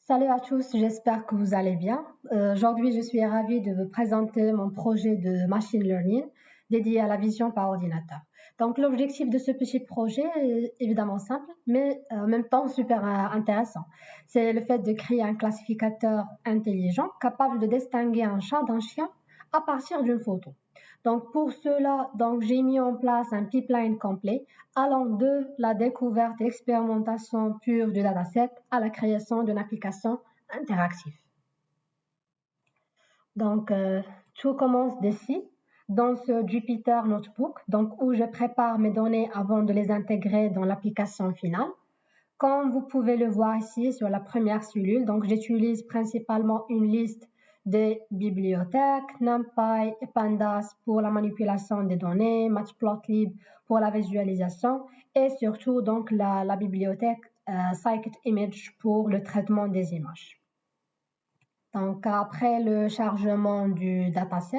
Salut à tous, j'espère que vous allez bien. Aujourd'hui, je suis ravie de vous présenter mon projet de machine learning dédié à la vision par ordinateur. Donc, l'objectif de ce petit projet est évidemment simple, mais en même temps super intéressant. C'est le fait de créer un classificateur intelligent capable de distinguer un chat d'un chien à partir d'une photo. Donc, pour cela, j'ai mis en place un pipeline complet allant de la découverte et l'expérimentation pure du dataset à la création d'une application interactive. Donc, tout commence d'ici, dans ce Jupyter Notebook, où je prépare mes données avant de les intégrer dans l'application finale. Comme vous pouvez le voir ici sur la première cellule, j'utilise principalement une liste des bibliothèques, NumPy et Pandas pour la manipulation des données, Matplotlib pour la visualisation et surtout la bibliothèque Scikit-Image pour le traitement des images. Donc après le chargement du dataset,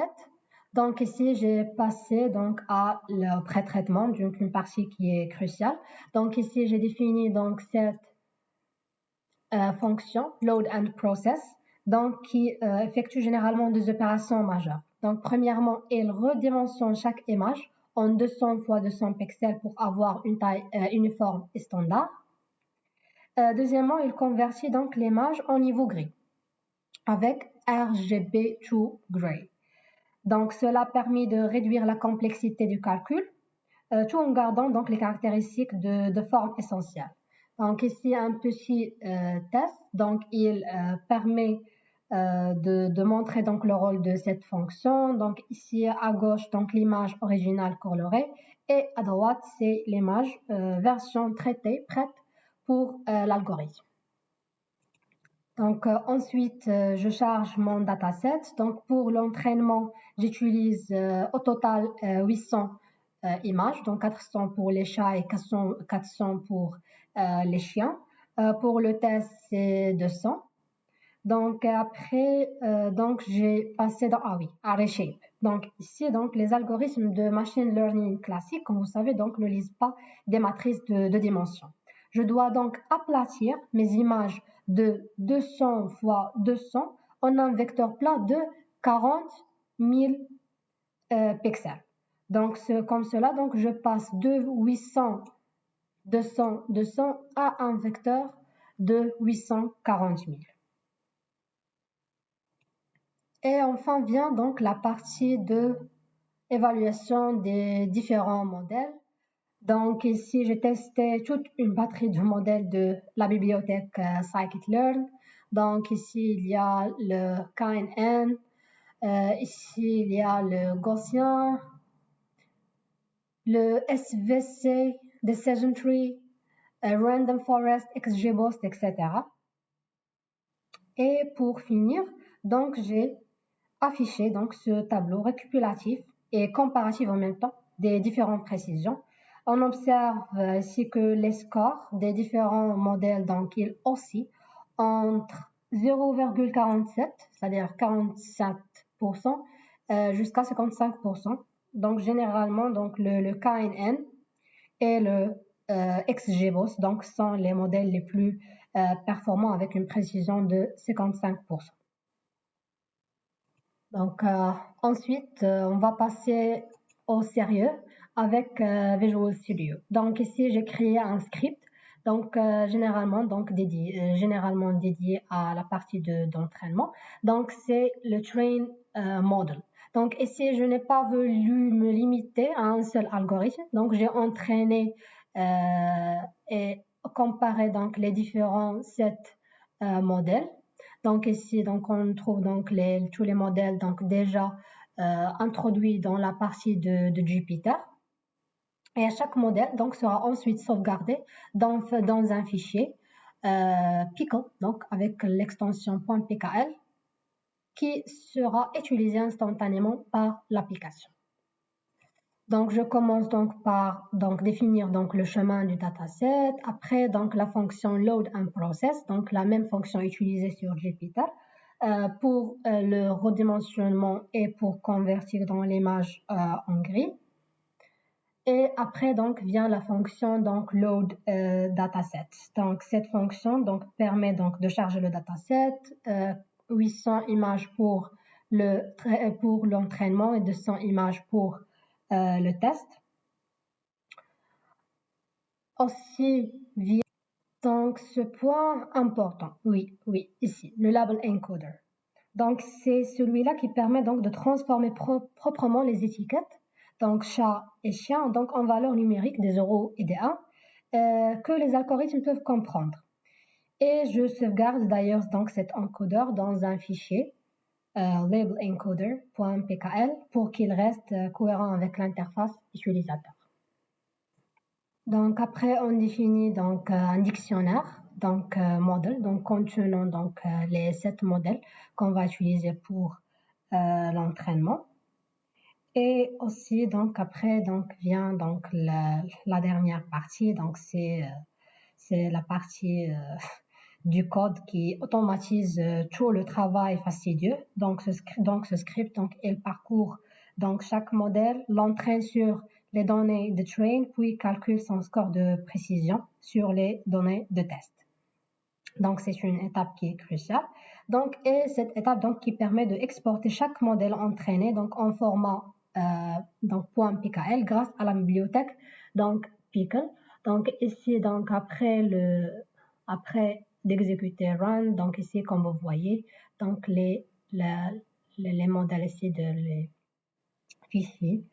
ici j'ai passé à le pré-traitement d'une partie qui est cruciale. Donc ici j'ai défini cette fonction load and process qui effectue généralement des opérations majeures. Donc premièrement, il redimensionne chaque image en 200 x 200 pixels pour avoir une taille uniforme et standard. Deuxièmement, il convertit l'image en niveau gris avec RGB2 Gray. Donc cela permet de réduire la complexité du calcul tout en gardant les caractéristiques de forme essentielles. Donc ici un petit test, il permet de montrer le rôle de cette fonction. Donc ici à gauche l'image originale colorée et à droite c'est l'image version traitée prête pour l'algorithme. Donc ensuite je charge mon dataset. Donc pour l'entraînement j'utilise au total 800 images, donc 400 pour les chats et 400 pour les chiens. Pour le test, c'est 200. Donc après, j'ai passé à Reshape. Donc ici, les algorithmes de machine learning classiques, comme vous savez, ne lisent pas des matrices de dimensions. Je dois aplatir mes images de 200 x 200 en un vecteur plat de 40 000 pixels. Comme cela, je passe de 800, 200, 200 à un vecteur de 840 000. Et enfin vient la partie de évaluation des différents modèles. Donc ici, j'ai testé toute une batterie de modèles de la bibliothèque Scikit-Learn. Donc ici, il y a le KNN, ici, il y a le Gaussien, le SVC, Decision Tree, Random Forest, XGBoost, etc. Et pour finir, j'ai affiché ce tableau récapitulatif et comparatif en même temps des différentes précisions. On observe ici que les scores des différents modèles ils oscillent entre 0,47, c'est-à-dire 47%, jusqu'à 55%. Donc généralement le KNN et le XGBoost sont les modèles les plus performants avec une précision de 55%. Donc ensuite on va passer au sérieux avec Visual Studio. Donc ici j'ai créé un script généralement dédié à la partie d'entraînement. Donc c'est le train model. Donc ici je n'ai pas voulu me limiter à un seul algorithme. Donc j'ai entraîné et comparé les différents sets modèles. Donc ici on trouve tous les modèles déjà introduits dans la partie de Jupyter. Et chaque modèle sera ensuite sauvegardé dans un fichier Pickle, avec l'extension .pkl, qui sera utilisé instantanément par l'application. Donc je commence par définir le chemin du dataset. Après la fonction load and process, la même fonction utilisée sur Jupyter pour le redimensionnement et pour convertir l'image en gris. Et après, donc, vient la fonction donc load dataset. Donc, cette fonction donc permet donc de charger le dataset, 800 images pour l'entraînement et 200 images pour le test. Aussi, via donc ce point important, oui, ici, le label encoder. Donc, c'est celui-là qui permet donc de transformer proprement les étiquettes, donc chat et chien, donc en valeurs numériques des 0 et des 1, que les algorithmes peuvent comprendre. Et je sauvegarde d'ailleurs donc cet encodeur dans un fichier labelencoder.pkl pour qu'il reste cohérent avec l'interface utilisateur. Donc après, on définit donc un dictionnaire, donc modèle, donc contenant donc les 7 modèles qu'on va utiliser pour l'entraînement. Et aussi donc après donc vient donc la dernière partie, donc c'est la partie du code qui automatise tout le travail fastidieux. Donc ce script donc il parcourt donc chaque modèle, l'entraîne sur les données de train, puis calcule son score de précision sur les données de test. Donc c'est une étape qui est cruciale. Donc et cette étape donc qui permet de exporter chaque modèle entraîné donc en format donc .pkl grâce à la bibliothèque donc Pickle. Donc ici donc après d'exécuter run, donc ici comme vous voyez donc les modèles ici de les fichiers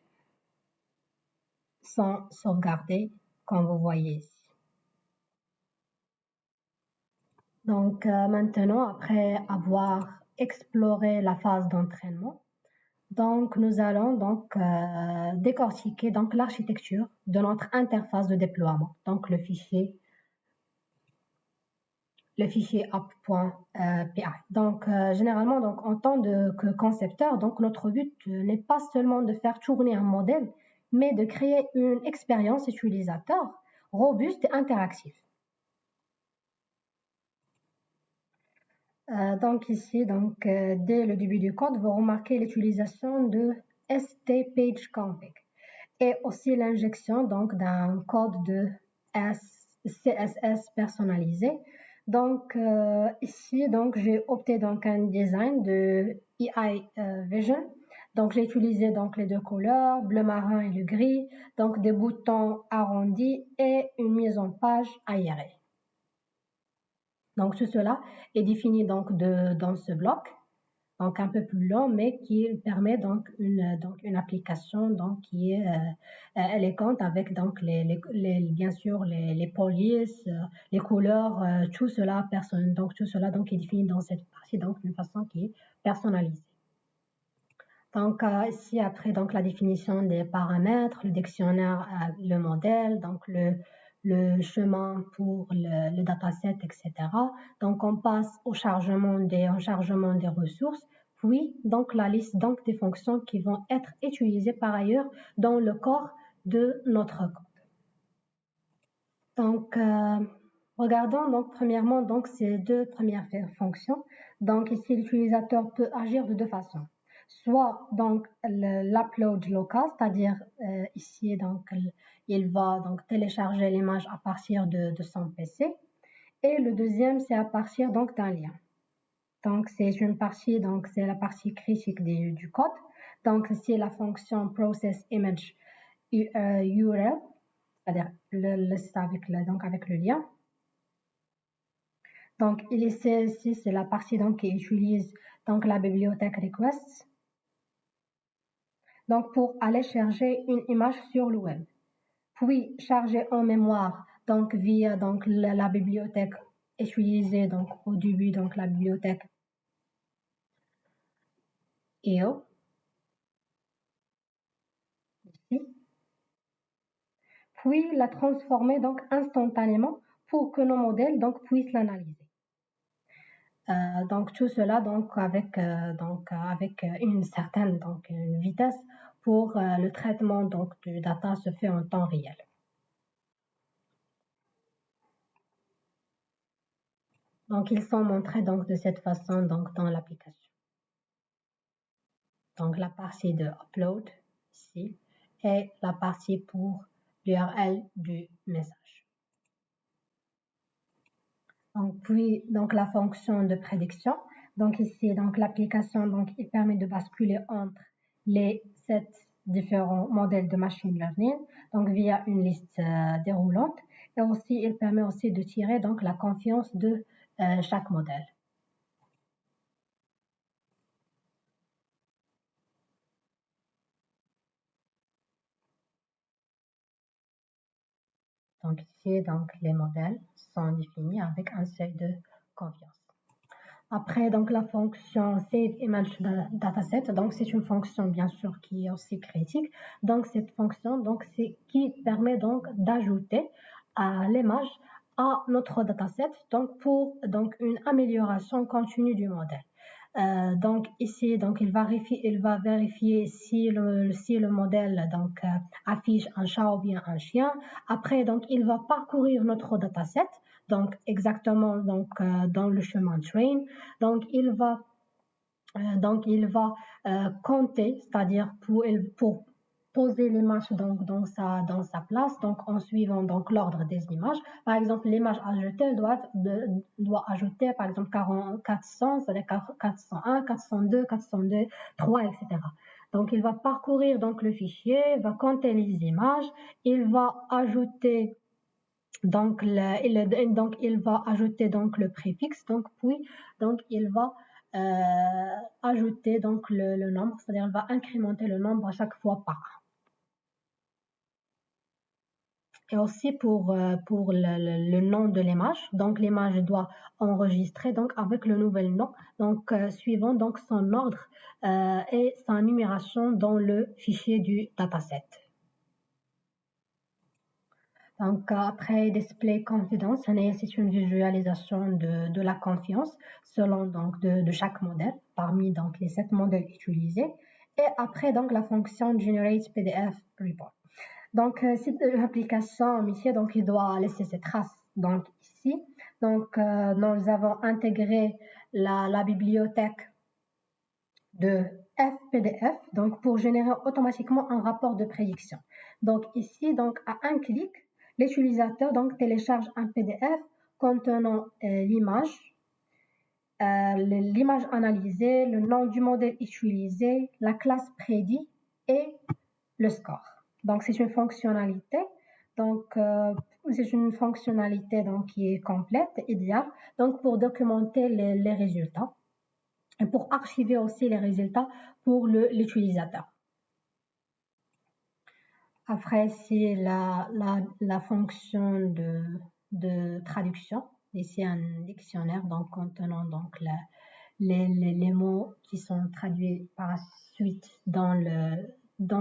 sont sauvegardés comme vous voyez ici. Donc maintenant, après avoir exploré la phase d'entraînement, donc nous allons donc décortiquer donc l'architecture de notre interface de déploiement, donc le fichier app.py. Donc généralement donc en tant que concepteur, donc notre but n'est pas seulement de faire tourner un modèle, mais de créer une expérience utilisateur robuste et interactive. Donc ici, dès le début du code, vous remarquez l'utilisation de stPageConfig et aussi l'injection donc d'un code de CSS personnalisé. Donc ici, donc j'ai opté donc un design de EI Vision. Donc j'ai utilisé donc les deux couleurs, bleu marin et le gris, donc des boutons arrondis et une mise en page aérée. Donc tout cela est défini donc dans ce bloc, donc un peu plus long, mais qui permet donc une application donc qui est élégante avec donc bien sûr les polices, les couleurs, tout cela donc tout cela donc est défini dans cette partie donc d'une façon qui est personnalisée. Donc ici après donc la définition des paramètres, le dictionnaire, le modèle, donc le chemin pour le dataset, etc. Donc on passe au chargement des ressources, puis donc la liste donc des fonctions qui vont être utilisées par ailleurs dans le corps de notre code. Donc regardons donc premièrement donc ces deux premières fonctions. Donc ici l'utilisateur peut agir de deux façons. Soit donc l'upload local, c'est-à-dire ici donc il va donc télécharger l'image à partir de son PC, et le deuxième c'est à partir donc d'un lien. Donc c'est une partie donc c'est la partie critique du code. Donc c'est la fonction process image URL, c'est-à-dire le site avec le lien. Donc ici c'est la partie donc qui utilise donc la bibliothèque requests. Donc pour aller chercher une image sur le web, puis charger en mémoire donc via donc la bibliothèque utilisée donc au début donc la bibliothèque EO ici, puis la transformer donc instantanément pour que nos modèles donc puissent l'analyser. Donc tout cela donc avec une certaine donc une vitesse pour le traitement donc du data se fait en temps réel. Donc ils sont montrés donc de cette façon donc dans l'application. Donc la partie de upload ici et la partie pour l'URL du message. Donc, puis, donc la fonction de prédiction. Donc ici, donc l'application, donc il permet de basculer entre les 7 différents modèles de machine learning, donc via une liste déroulante. Et aussi, il permet aussi de tirer donc la confiance de chaque modèle. Donc ici, donc les modèles sont définis avec un seuil de confiance. Après, donc la fonction Save Image Dataset, donc c'est une fonction bien sûr qui est aussi critique. Donc cette fonction, donc c'est qui permet donc d'ajouter l'image à notre dataset, donc pour donc une amélioration continue du modèle. Donc ici, donc il va vérifier si le modèle donc affiche un chat ou bien un chien. Après, donc il va parcourir notre dataset, donc exactement donc dans le chemin train. Donc il va compter, c'est-à-dire pour poser l'image donc dans sa place, donc en suivant donc l'ordre des images. Par exemple, l'image ajoutée doit ajouter par exemple 400, c'est-à-dire 401, 402, 402, 3, etc. Donc il va parcourir donc le fichier, va compter les images, il va ajouter donc il va ajouter donc le préfixe, donc puis donc il va ajouter donc le nombre, c'est-à-dire il va incrémenter le nombre à chaque fois par 1. Et aussi pour le nom de l'image, donc l'image doit enregistrer donc avec le nouvel nom, donc suivant donc son ordre et sa numération dans le fichier du dataset. Donc après Display Confidence, c'est une visualisation de la confiance selon donc de chaque modèle parmi donc les 7 modèles utilisés. Et après donc la fonction Generate PDF Report. Donc cette application ici donc il doit laisser ses traces donc ici. Donc nous avons intégré la bibliothèque de FPDF donc pour générer automatiquement un rapport de prédiction. Donc ici donc à un clic l'utilisateur donc télécharge un PDF contenant l'image analysée, le nom du modèle utilisé, la classe prédit et le score. Donc c'est une fonctionnalité qui est complète, idéale, donc pour documenter les résultats et pour archiver aussi les résultats pour l'utilisateur. Après, c'est la fonction de traduction. Ici, un dictionnaire donc, contenant donc, les mots qui sont traduits par la suite dans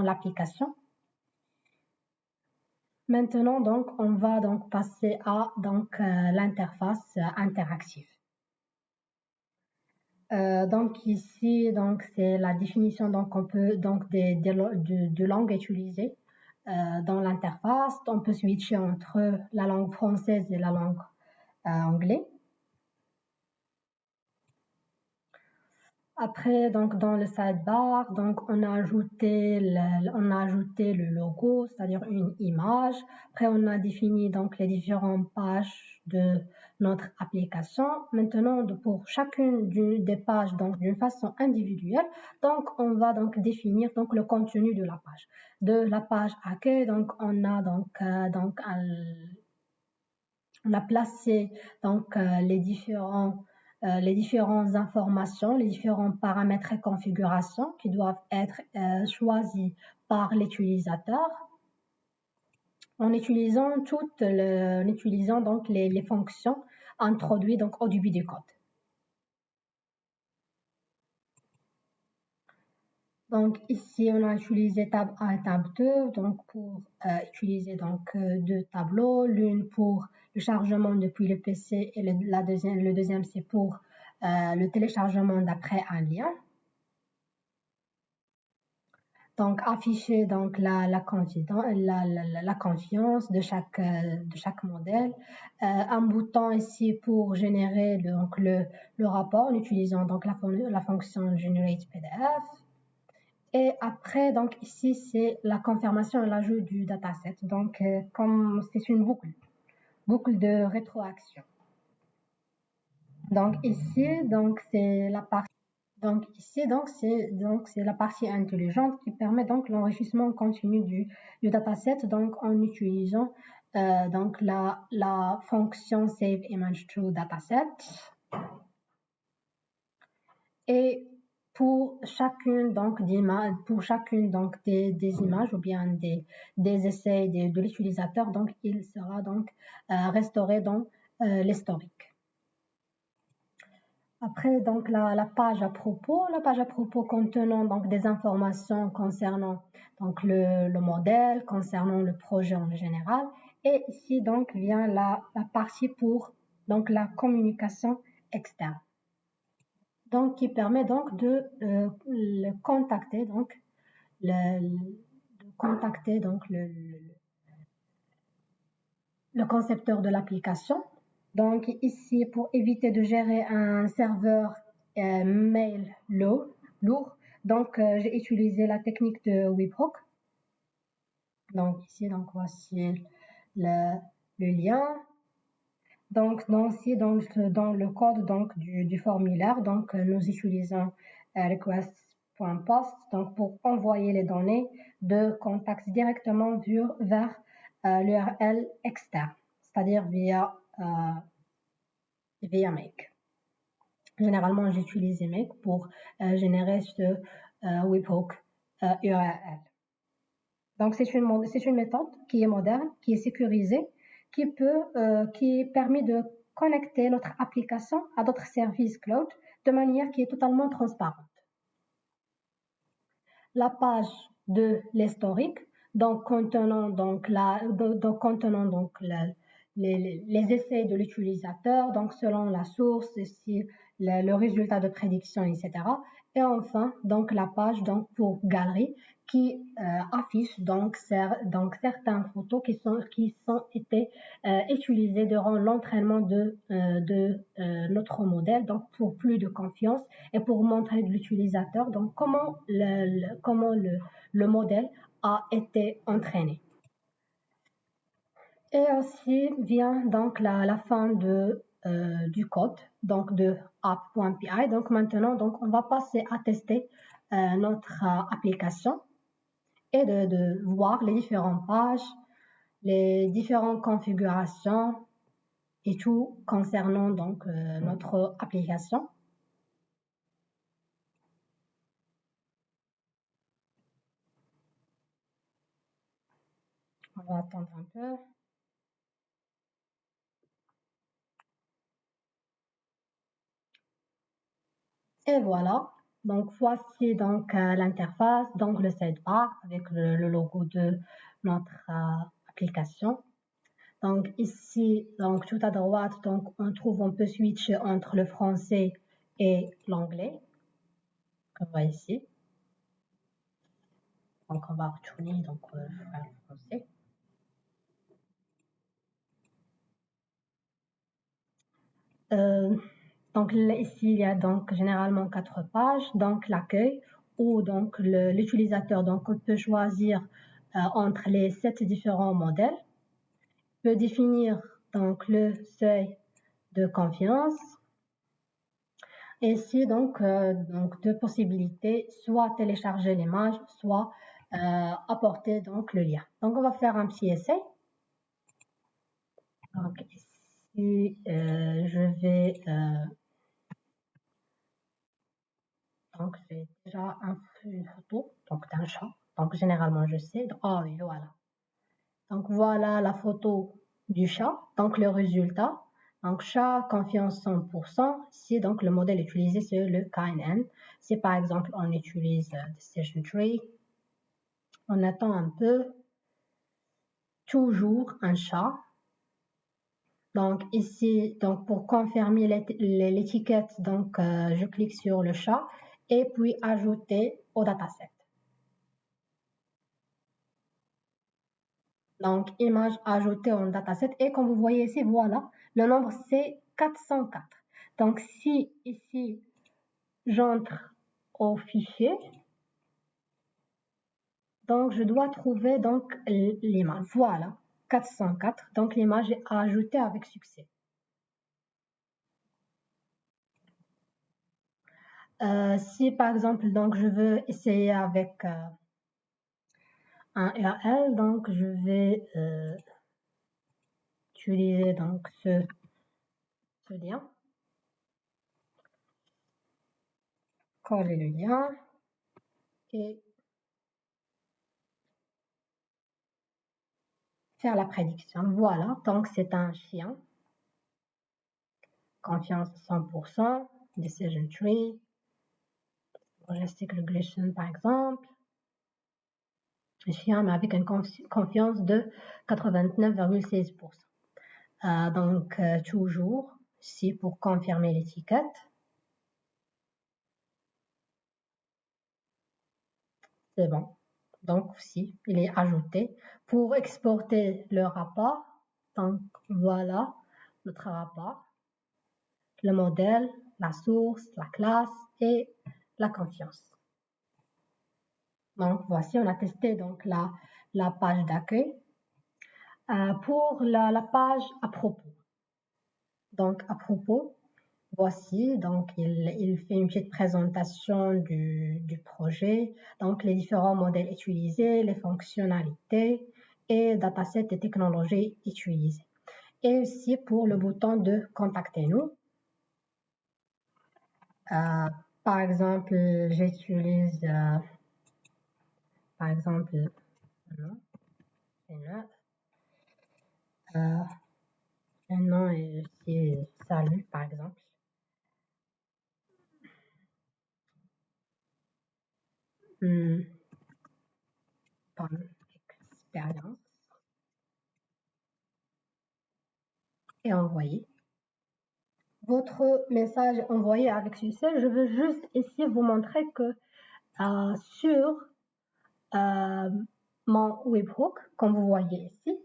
l'application. Maintenant, donc, on va donc passer à l'interface interactive. Donc ici, donc c'est la définition donc on peut donc de langues utilisées dans l'interface. On peut switcher entre la langue française et la langue anglaise. Après, donc dans le sidebar, donc on a ajouté le logo, c'est-à-dire une image. Après, on a défini donc les différentes pages de notre application. Maintenant, pour chacune des pages, donc d'une façon individuelle, donc on va donc définir donc le contenu de la page. De la page accueil, donc on a on a placé donc les différentes informations, les différents paramètres et configurations qui doivent être choisis par l'utilisateur en utilisant donc les fonctions introduites donc au début du code. Donc ici, on a utilisé tab 1 et tab 2 donc pour utiliser donc deux tableaux, l'une pour le chargement depuis le PC et le deuxième c'est pour le téléchargement d'après un lien. Donc afficher donc la confiance de chaque modèle, un bouton ici pour générer le rapport en utilisant donc la fonction Generate PDF. Et après, donc ici, c'est la confirmation et l'ajout du dataset. Donc, comme c'est une boucle de rétroaction. Donc ici, donc c'est la partie. Donc ici, c'est la partie intelligente qui permet donc l'enrichissement continu du dataset, donc en utilisant donc la fonction save image to dataset. Et pour chacune donc des images ou bien des essais de l'utilisateur, donc il sera donc restauré dans l'historique. Après, donc, la page à propos contenant donc des informations concernant donc le modèle, concernant le projet en général. Et ici, donc, vient la partie pour donc la communication externe. Donc, qui permet donc de le contacter, donc, le concepteur de l'application. Donc ici, pour éviter de gérer un serveur mail lourd, donc j'ai utilisé la technique de Webhook. Donc ici, donc voici le lien. Donc ici, dans le code donc du formulaire, donc nous utilisons request.post donc pour envoyer les données de contact directement vers l'URL externe, c'est-à-dire via Make. Généralement, j'utilise Make pour générer ce webhook URL. Donc, c'est une méthode qui est moderne, qui est sécurisée, qui permet de connecter notre application à d'autres services cloud de manière qui est totalement transparente. La page de l'historique, donc contenant les essais de l'utilisateur, donc selon la source, ici le résultat de prédiction, etc. Et enfin, donc la page donc pour galerie qui affiche donc certaines photos qui sont été utilisées durant l'entraînement de notre modèle, donc pour plus de confiance et pour montrer à l'utilisateur donc comment le modèle a été entraîné. Et aussi vient donc la fin du code, donc de app.py. Donc maintenant, donc on va passer à tester notre application et de voir les différentes pages, les différentes configurations et tout concernant donc notre application. On va attendre un peu. Et voilà, donc voici donc l'interface, donc le sidebar avec le logo de notre application. Donc ici, donc tout à droite, donc on peut switcher entre le français et l'anglais, comme on voit ici. Donc on va retourner donc faire le français. Donc ici, il y a donc généralement 4 pages, donc l'accueil où donc l'utilisateur donc peut choisir entre les 7 différents modèles, peut définir donc le seuil de confiance. Ici donc deux possibilités, soit télécharger l'image, soit apporter donc le lien. Donc on va faire un petit essai. Donc ici je vais donc j'ai déjà une photo donc d'un chat. Donc généralement je sais. Oh oui, voilà. Donc voilà la photo du chat. Donc le résultat. Donc chat confiance 100%. Si donc le modèle utilisé c'est le KNN. Si par exemple on utilise Decision Tree, on attend un peu. Toujours un chat. Donc ici, donc pour confirmer l'étiquette, donc je clique sur le chat et puis ajouter au dataset. Donc image ajoutée en dataset et comme vous voyez ici, voilà, le nombre c'est 404. Donc si ici j'entre au fichier, Donc, je dois trouver donc l'image. Voilà, 404. Donc, l'image est ajoutée avec succès. Si par exemple, donc je veux essayer avec un URL, donc je vais utiliser donc ce lien, coller le lien et faire la prédiction. Voilà, donc c'est un chien, confiance 100%, decision tree, logistic regression par exemple. Un chien mais avec une confiance de 89,16%. Donc toujours ici pour confirmer l'étiquette. C'est bon. Donc aussi, il est ajouté. Pour exporter le rapport, donc voilà notre rapport, le modèle, la source, la classe et la confiance. Donc voici, on a testé donc la page d'accueil. Pour la page à propos. Donc à propos, voici, donc il fait une petite présentation du projet, donc les différents modèles utilisés, les fonctionnalités et datasets et technologies utilisées. Et aussi pour le bouton de contactez-nous. Par exemple, j'utilise par exemple un nom et aussi salut par exemple. Bonne expérience et envoyer. Votre message envoyé avec succès, je veux juste ici vous montrer que sur mon webhook, comme vous voyez ici,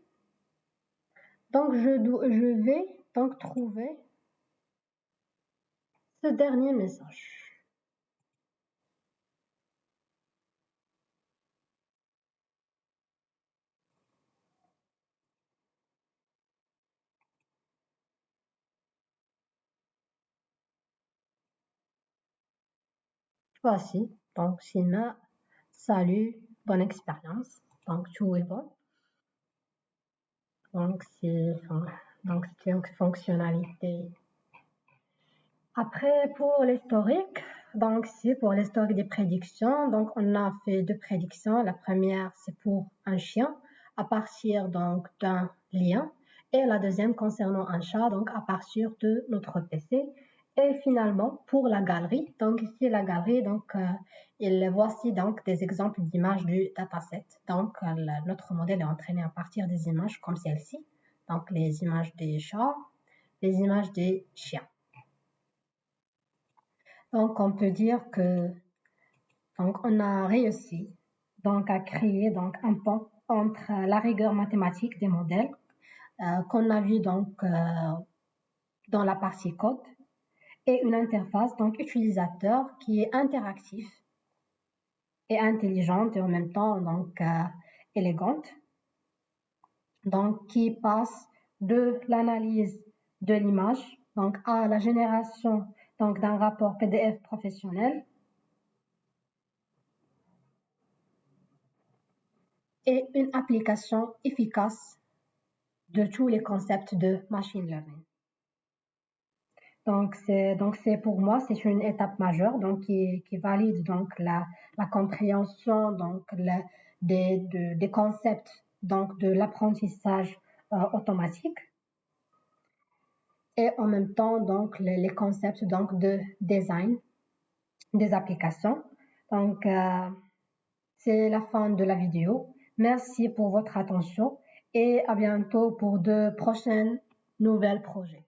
donc je vais donc trouver ce dernier message. Voici, donc Sina, salut, bonne expérience, donc tout est bon. Donc c'est une fonctionnalité. Après, pour l'historique, donc c'est pour l'historique des prédictions. Donc on a fait deux prédictions. La première, c'est pour un chien à partir donc d'un lien. Et la deuxième concernant un chat, donc à partir de notre PC. Et finalement, pour la galerie, donc ici la galerie, donc voici donc des exemples d'images du dataset. Donc notre modèle est entraîné à partir des images comme celle-ci. Donc les images des chats, les images des chiens. Donc, on peut dire que donc, on a réussi donc, à créer donc, un pont entre la rigueur mathématique des modèles qu'on a vu donc, dans la partie code et une interface donc, utilisateur qui est interactif et intelligente et en même temps donc, élégante, donc, qui passe de l'analyse de l'image donc, à la génération donc, d'un rapport PDF professionnel et une application efficace de tous les concepts de machine learning. Donc c'est pour moi c'est une étape majeure donc qui valide donc la compréhension donc des concepts donc de l'apprentissage automatique et en même temps donc les concepts donc de design des applications. Donc c'est la fin de la vidéo. Merci pour votre attention et à bientôt pour de prochaines nouvelles projets.